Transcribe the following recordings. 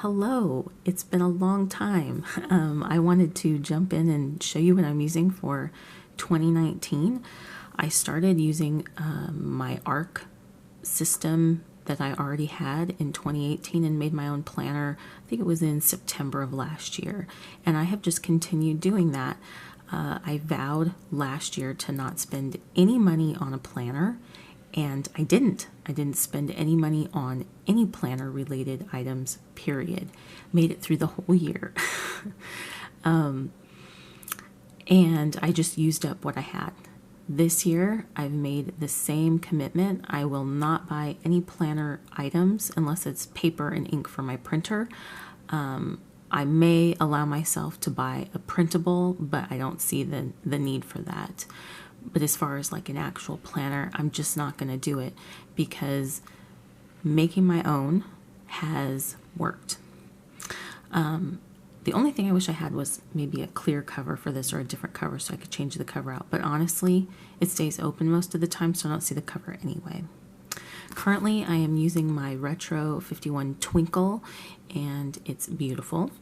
Hello, it's been a long time. I wanted to jump in and show you what I'm using for 2019. I started using my ARC system that I already had in 2018 and made my own planner. I think it was in September of last year, and I have just continued doing that. I vowed last year to not spend any money on a planner, and I didn't. I didn't spend any money on any planner related items, period. Made it through the whole year. And I just used up what I had. This year, I've made the same commitment. I will not buy any planner items unless it's paper and ink for my printer. I may allow myself to buy a printable, but I don't see the need for that. But as far as like an actual planner, I'm just not going to do it because making my own has worked. The only thing I wish I had was maybe a clear cover for this or a different cover so I could change the cover out. But honestly, it stays open most of the time, so I don't see the cover anyway. Currently, I am using my Retro 51 Twinkle, and it's beautiful.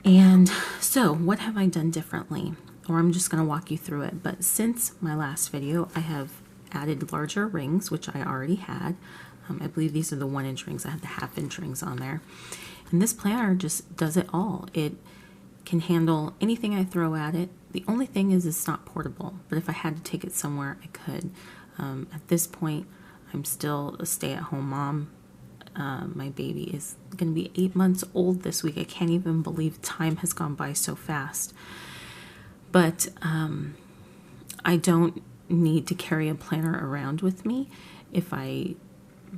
And so, what have I done differently? Or I'm just going to walk you through it. But since my last video, I have added larger rings, which I already had. I believe these are the 1-inch rings. I have the 1/2-inch rings on there. And this planner just does it all. It can handle anything I throw at it. The only thing is it's not portable, but if I had to take it somewhere, I could. At this point, I'm still a stay-at-home mom. My baby is going to be 8 months old this week. I can't even believe time has gone by so fast. But I don't need to carry a planner around with me. If I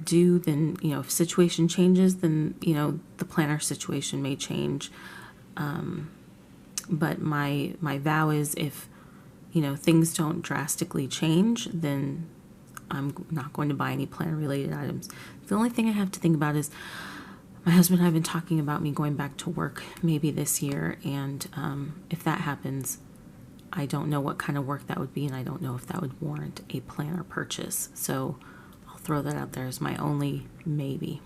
do, then, if situation changes, then, the planner situation may change. But my vow is if, things don't drastically change, then I'm not going to buy any planner related items. The only thing I have to think about is my husband and I have been talking about me going back to work maybe this year. And if that happens, I don't know what kind of work that would be, and I don't know if that would warrant a planner purchase. So I'll throw that out there as my only maybe.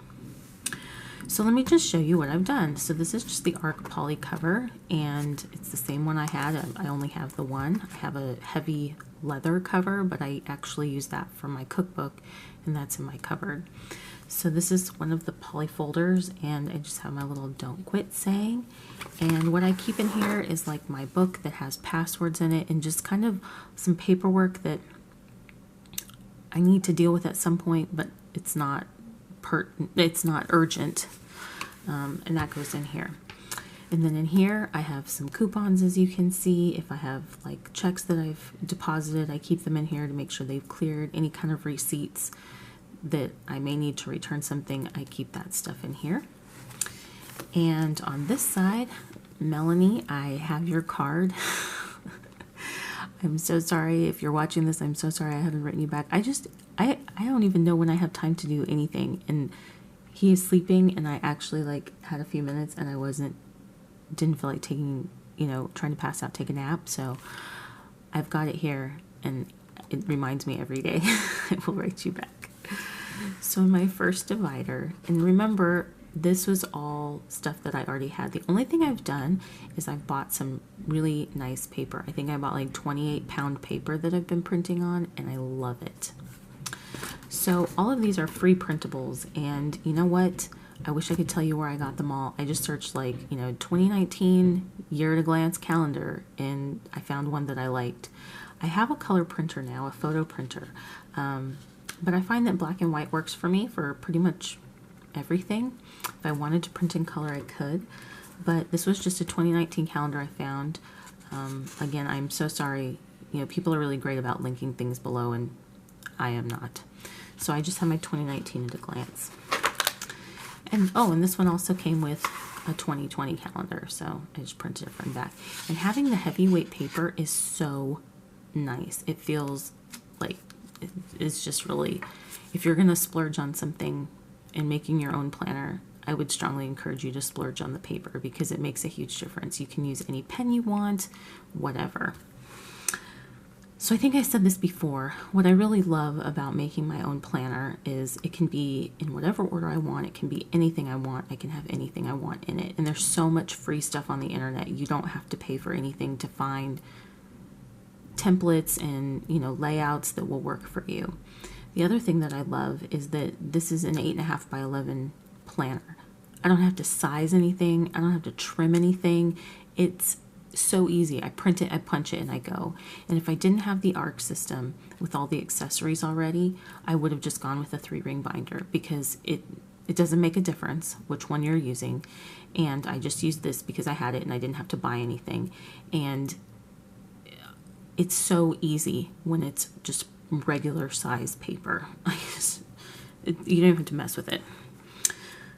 So let me just show you what I've done. So this is just the ARC Poly cover, and it's the same one I had. I only have the one. I have a heavy leather cover, but I actually use that for my cookbook, and that's in my cupboard. So this is one of the poly folders, and I just have my little "don't quit" saying. And what I keep in here is like my book that has passwords in it, and just kind of some paperwork that I need to deal with at some point, but it's not urgent. And that goes in here. And then in here, I have some coupons, as you can see. If I have like checks that I've deposited, I keep them in here to make sure they've cleared. Any kind of receipts that I may need to return something, I keep that stuff in here. And on this side, Melanie, I have your card. I'm so sorry if you're watching this. I'm so sorry I haven't written you back. I don't even know when I have time to do anything. And he is sleeping, and I actually had a few minutes, and I didn't feel like taking, trying to pass out, take a nap. So I've got it here, and it reminds me every day. I will write you back. So my first divider, and remember, this was all stuff that I already had. The only thing I've done is I've bought some really nice paper. I think I bought like 28-pound paper that I've been printing on, and I love it. So all of these are free printables, and you know what? I wish I could tell you where I got them all. I just searched 2019 year at a glance calendar, and I found one that I liked. I have a color printer now, a photo printer, but I find that black and white works for me for pretty much everything. If I wanted to print in color, I could, but this was just a 2019 calendar I found. Again, I'm so sorry. People are really great about linking things below, and I am not. So I just have my 2019 at a glance. And and this one also came with a 2020 calendar, so I just printed it from back. And having the heavyweight paper is so nice. It feels like it's just really, if you're gonna splurge on something and making your own planner, I would strongly encourage you to splurge on the paper because it makes a huge difference. You can use any pen you want, whatever. So I think I said this before. What I really love about making my own planner is it can be in whatever order I want. It can be anything I want. I can have anything I want in it. And there's so much free stuff on the internet. You don't have to pay for anything to find templates and, you know, layouts that will work for you. The other thing that I love is that this is an 8.5 by 11 planner. I don't have to size anything. I don't have to trim anything. It's so easy. I print it, I punch it, and I go. And if I didn't have the ARC system with all the accessories already, I would have just gone with a 3-ring binder, because it doesn't make a difference which one you're using. And I just used this because I had it and I didn't have to buy anything. And it's so easy when it's just regular size paper. You don't even have to mess with it.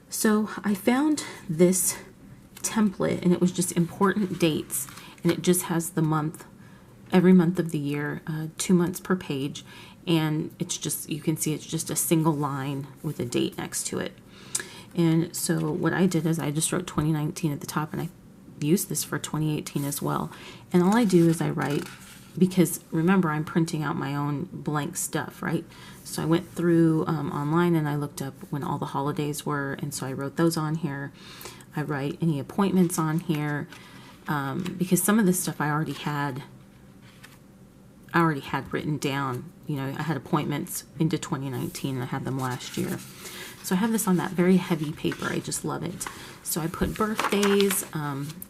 So I found this template, and it was just important dates, and it just has the month, every month of the year, 2 months per page, and it's just, you can see it's just a single line with a date next to it. And so what I did is I just wrote 2019 at the top, and I used this for 2018 as well. And all I do is I write, because remember, I'm printing out my own blank stuff, right? So I went through online and I looked up when all the holidays were, and so I wrote those on here. I write any appointments on here, because some of this stuff I already had written down. You know, I had appointments into 2019 and I had them last year. So I have this on that very heavy paper. I just love it. So I put birthdays,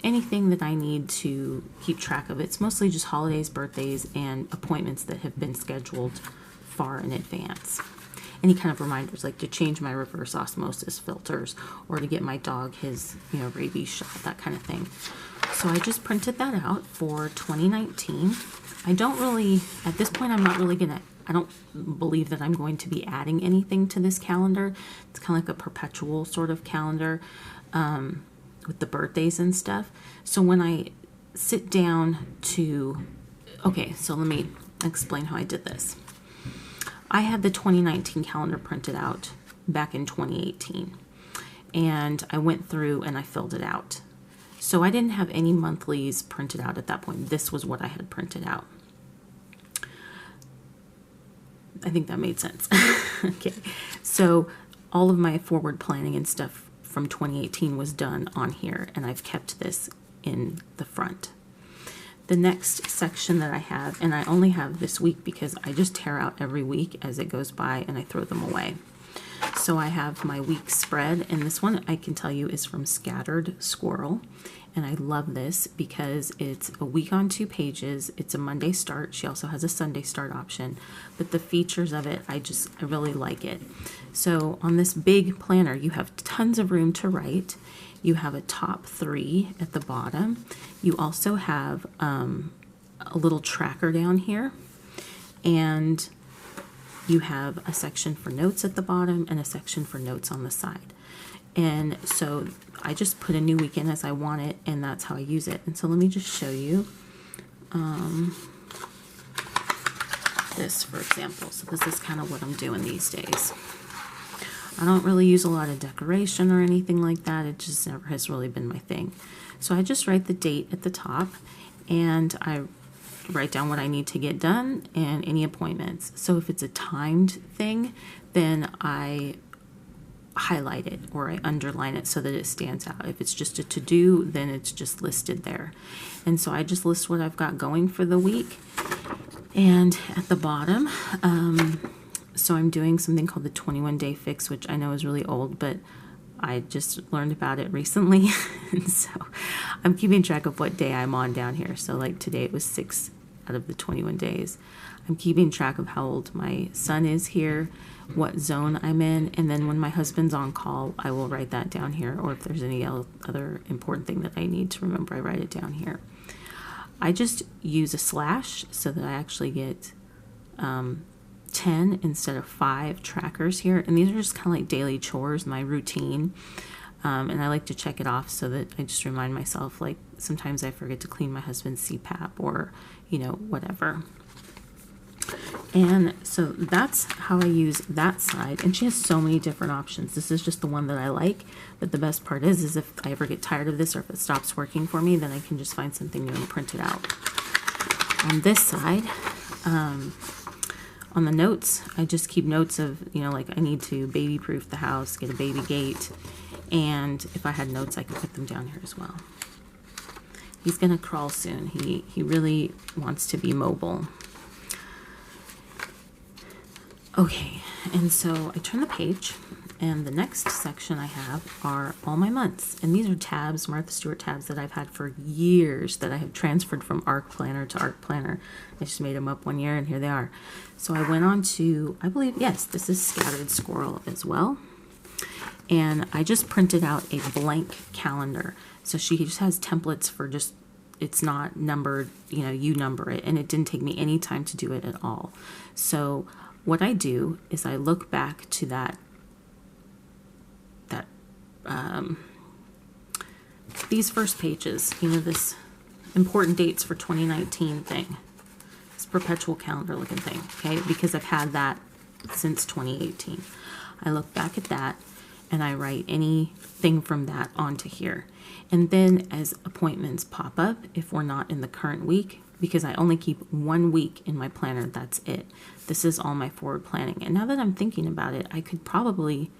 anything that I need to keep track of. It's mostly just holidays, birthdays, and appointments that have been scheduled far in advance. Any kind of reminders, like to change my reverse osmosis filters, or to get my dog his, you know, rabies shot, that kind of thing. So I just printed that out for 2019. I don't really, at this point, I don't believe that I'm going to be adding anything to this calendar. It's kind of like a perpetual sort of calendar with the birthdays and stuff. So when I sit down to, okay, so let me explain how I did this. I had the 2019 calendar printed out back in 2018, and I went through and I filled it out. So I didn't have any monthlies printed out at that point. This was what I had printed out. I think that made sense. Okay, so all of my forward planning and stuff from 2018 was done on here, and I've kept this in the front. The next section that I have, and I only have this week because I just tear out every week as it goes by and I throw them away. So I have my week spread, and this one I can tell you is from Scattered Squirrel. And I love this because it's a week on 2 pages. It's a Monday start. She also has a Sunday start option. But the features of it, I really like it. So on this big planner, you have tons of room to write. You have a top 3 at the bottom. You also have a little tracker down here. And you have a section for notes at the bottom and a section for notes on the side. And so I just put a new week in as I want it, and that's how I use it. And so let me just show you this, for example. So this is kind of what I'm doing these days. I don't really use a lot of decoration or anything like that. It just never has really been my thing. So I just write the date at the top, and I write down what I need to get done and any appointments. So if it's a timed thing, then I highlight it or I underline it so that it stands out. If it's just a to-do, then it's just listed there. And so I just list what I've got going for the week. And at the bottom, so I'm doing something called the 21-day fix, which I know is really old, but I just learned about it recently. And so I'm keeping track of what day I'm on down here. So like today it was 6 out of the 21 days. I'm keeping track of how old my son is here, what zone I'm in, and then when my husband's on call, I will write that down here, or if there's any other important thing that I need to remember, I write it down here. I just use a slash so that I actually get 10 instead of 5 trackers here, and these are just kind of like daily chores, my routine, and I like to check it off so that I just remind myself, like sometimes I forget to clean my husband's CPAP or, you know, whatever. And so that's how I use that side. And she has so many different options. This is just the one that I like. But the best part is if I ever get tired of this or if it stops working for me, then I can just find something new and print it out. On this side, On the notes, I just keep notes of, you know, like I need to baby proof the house, get a baby gate, and if I had notes, I could put them down here as well. He's gonna crawl soon. He really wants to be mobile. Okay, and so I turn the page, and the next section I have are all my months. And these are tabs, Martha Stewart tabs that I've had for years that I have transferred from Arc Planner to Arc Planner. I just made them up one year and here they are. So I went on to, I believe, yes, this is Scattered Squirrel as well. And I just printed out a blank calendar. So she just has templates for just, it's not numbered, you know, you number it. And it didn't take me any time to do it at all. So what I do is I look back to these first pages, you know, this important dates for 2019 thing, this perpetual calendar looking thing, okay, because I've had that since 2018. I look back at that and I write anything from that onto here. And then as appointments pop up, if we're not in the current week, because I only keep 1 week in my planner, that's it. This is all my forward planning. And now that I'm thinking about it, I could probably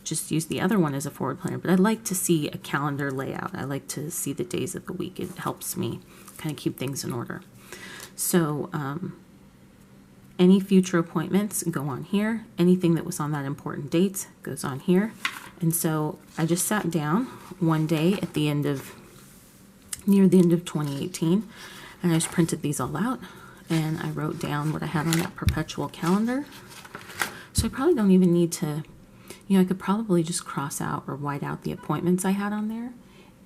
just use the other one as a forward planner, but I'd like to see a calendar layout. I like to see the days of the week. It helps me kind of keep things in order. So any future appointments go on here. Anything that was on that important dates goes on here. And so I just sat down one day at the end of, near the end of 2018, and I just printed these all out and I wrote down what I had on that perpetual calendar. So I probably don't even need to, you know, I could probably just cross out or white out the appointments I had on there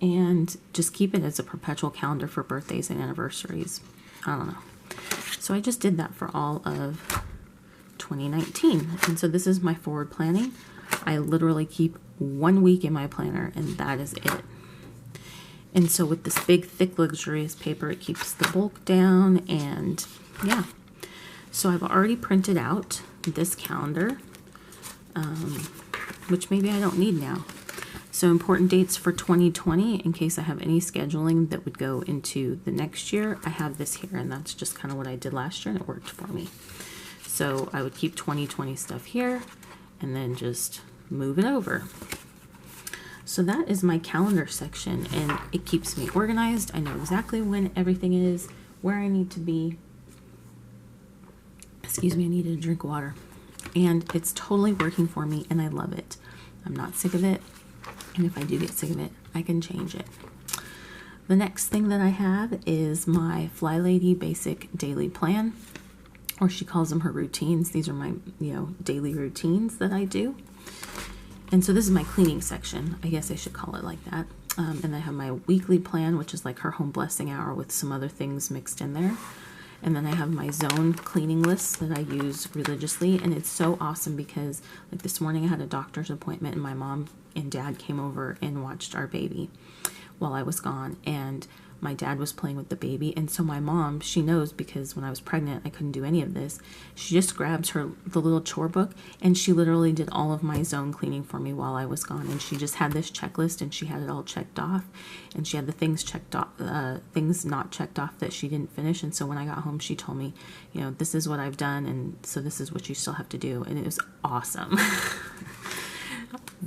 and just keep it as a perpetual calendar for birthdays and anniversaries. I don't know. So I just did that for all of 2019. And so this is my forward planning. I literally keep 1 week in my planner and that is it. And so with this big, thick, luxurious paper, it keeps the bulk down and yeah. So I've already printed out this calendar, which maybe I don't need now. So important dates for 2020, in case I have any scheduling that would go into the next year, I have this here, and that's just kind of what I did last year, and it worked for me. So I would keep 2020 stuff here, and then just move it over. So that is my calendar section, and it keeps me organized. I know exactly when everything is, where I need to be. Excuse me, I needed a drink of water. And it's totally working for me, and I love it. I'm not sick of it. And if I do get sick of it, I can change it. The next thing that I have is my Fly Lady Basic Daily Plan, or she calls them her routines. These are my, you know, daily routines that I do. And so this is my cleaning section. I guess I should call it like that. And I have my weekly plan, which is like her home blessing hour with some other things mixed in there. And then I have my zone cleaning list that I use religiously. And it's so awesome because like this morning I had a doctor's appointment and my mom and dad came over and watched our baby while I was gone. And my dad was playing with the baby. And so my mom, she knows because when I was pregnant, I couldn't do any of this. She just grabs the little chore book and she literally did all of my zone cleaning for me while I was gone. And she just had this checklist and she had it all checked off. And she had the things checked off, things not checked off that she didn't finish. And so when I got home, she told me, you know, this is what I've done. And so this is what you still have to do. And it was awesome.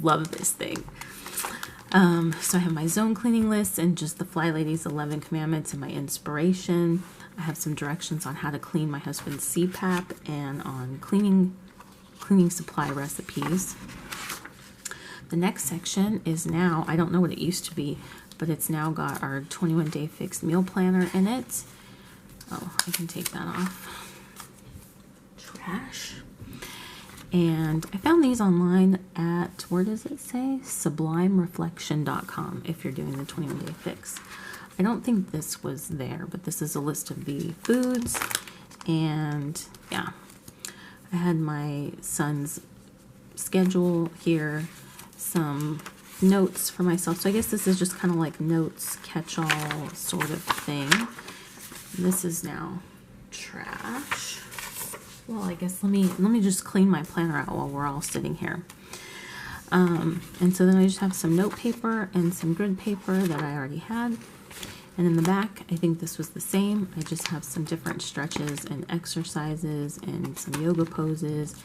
Love this thing. So I have my zone cleaning list and just the Fly Lady's 11 commandments and my inspiration. I have some directions on how to clean my husband's CPAP and on cleaning supply recipes. The next section is now, I don't know what it used to be, but it's now got our 21-day fixed meal planner in it. Oh, I can take that off. Trash. And I found these online at, where does it say? SublimeReflection.com if you're doing the 21-day fix. I don't think this was there, but this is a list of the foods. And yeah, I had my son's schedule here, some notes for myself. So I guess this is just kind of like notes, catch-all sort of thing. This is now trash. Well, I guess let me just clean my planner out while we're all sitting here. And so then I just have some note paper and some grid paper that I already had. And in the back, I think this was the same. I just have some different stretches and exercises and some yoga poses.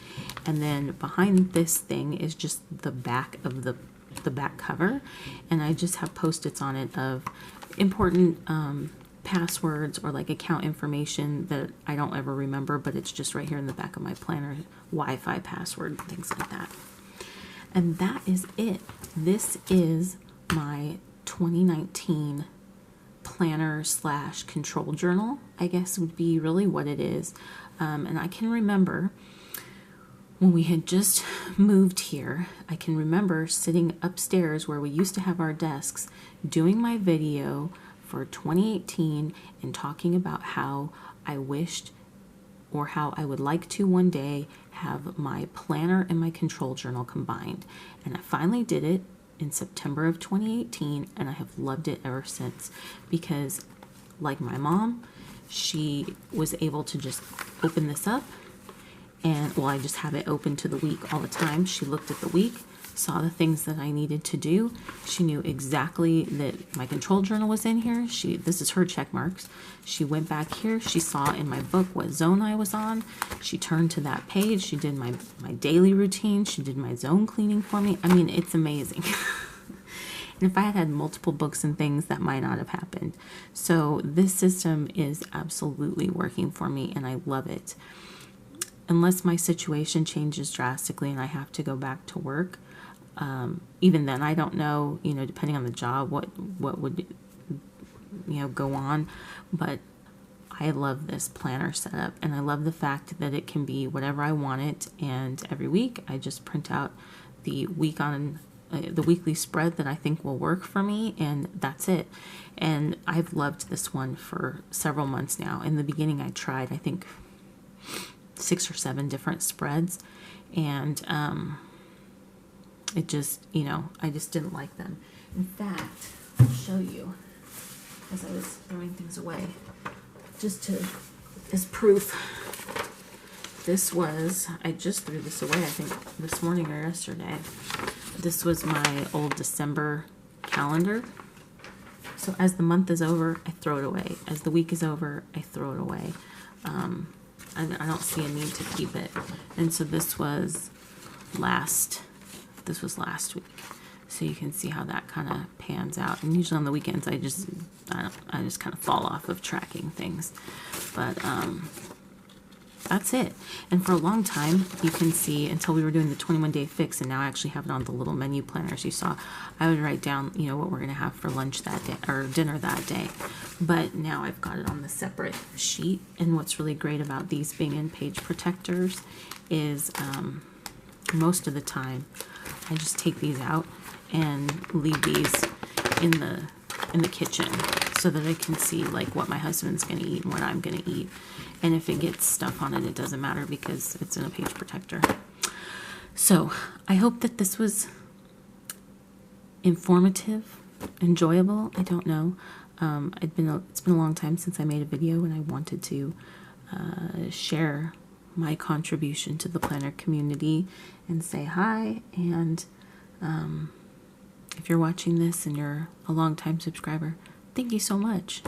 And then behind this thing is just the back of the back cover. And I just have Post-its on it of important passwords or like account information that I don't ever remember, but it's just right here in the back of my planner, Wi-Fi password, things like that. And that is it. This is my 2019 planner / control journal, I guess would be really what it is. And I can remember when we had just moved here, I can remember sitting upstairs where we used to have our desks, doing my video for 2018 and talking about how I wished or how I would like to one day have my planner and my control journal combined. And I finally did it in September of 2018, and I have loved it ever since, because like my mom, she was able to just open this up and, well, I just have it open to the week all the time. She looked at the week, saw the things that I needed to do. She knew exactly that my control journal was in here. This is her check marks. She went back here. She saw in my book what zone I was on. She turned to that page. She did my daily routine. She did my zone cleaning for me. I mean, it's amazing. And if I had had multiple books and things, that might not have happened. So this system is absolutely working for me, and I love it. Unless my situation changes drastically and I have to go back to work, even then, I don't know, depending on the job, what would, go on. But I love this planner setup, and I love the fact that it can be whatever I want it. And every week I just print out the weekly spread that I think will work for me, and that's it. And I've loved this one for several months now. In the beginning, I tried, I think, 6 or 7 different spreads, and it just, I just didn't like them. In fact, I'll show you, as I was throwing things away, just as proof. I just threw this away, I think this morning or yesterday. This was my old December calendar. So as the month is over, I throw it away. As the week is over, I throw it away. I don't see a need to keep it. And so this was last week. So you can see how that kind of pans out. And usually on the weekends, I just kind of fall off of tracking things. But that's it. And for a long time, you can see, until we were doing the 21-day fix, and now I actually have it on the little menu planners you saw, I would write down, what we're going to have for lunch that day, or dinner that day. But now I've got it on the separate sheet. And what's really great about these being in page protectors is most of the time, I just take these out and leave these in the kitchen so that I can see like what my husband's going to eat and what I'm going to eat. And if it gets stuff on it, it doesn't matter because it's in a page protector. So I hope that this was informative, enjoyable. I don't know. It's been a long time since I made a video, and I wanted to share my contribution to the planner community and say hi. And if you're watching this and you're a long-time subscriber, thank you so much.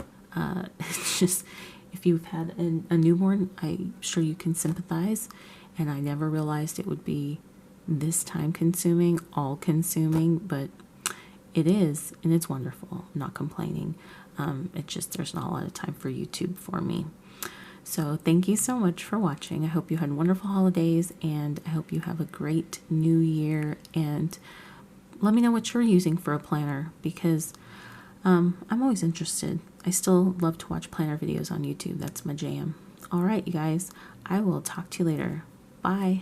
It's just, if you've had a newborn, I'm sure you can sympathize. And I never realized it would be this time-consuming, all-consuming, but it is, and it's wonderful. I'm not complaining. It's just there's not a lot of time for YouTube for me. So thank you so much for watching. I hope you had wonderful holidays, and I hope you have a great new year. And let me know what you're using for a planner, because I'm always interested. I still love to watch planner videos on YouTube. That's my jam. All right, you guys. I will talk to you later. Bye.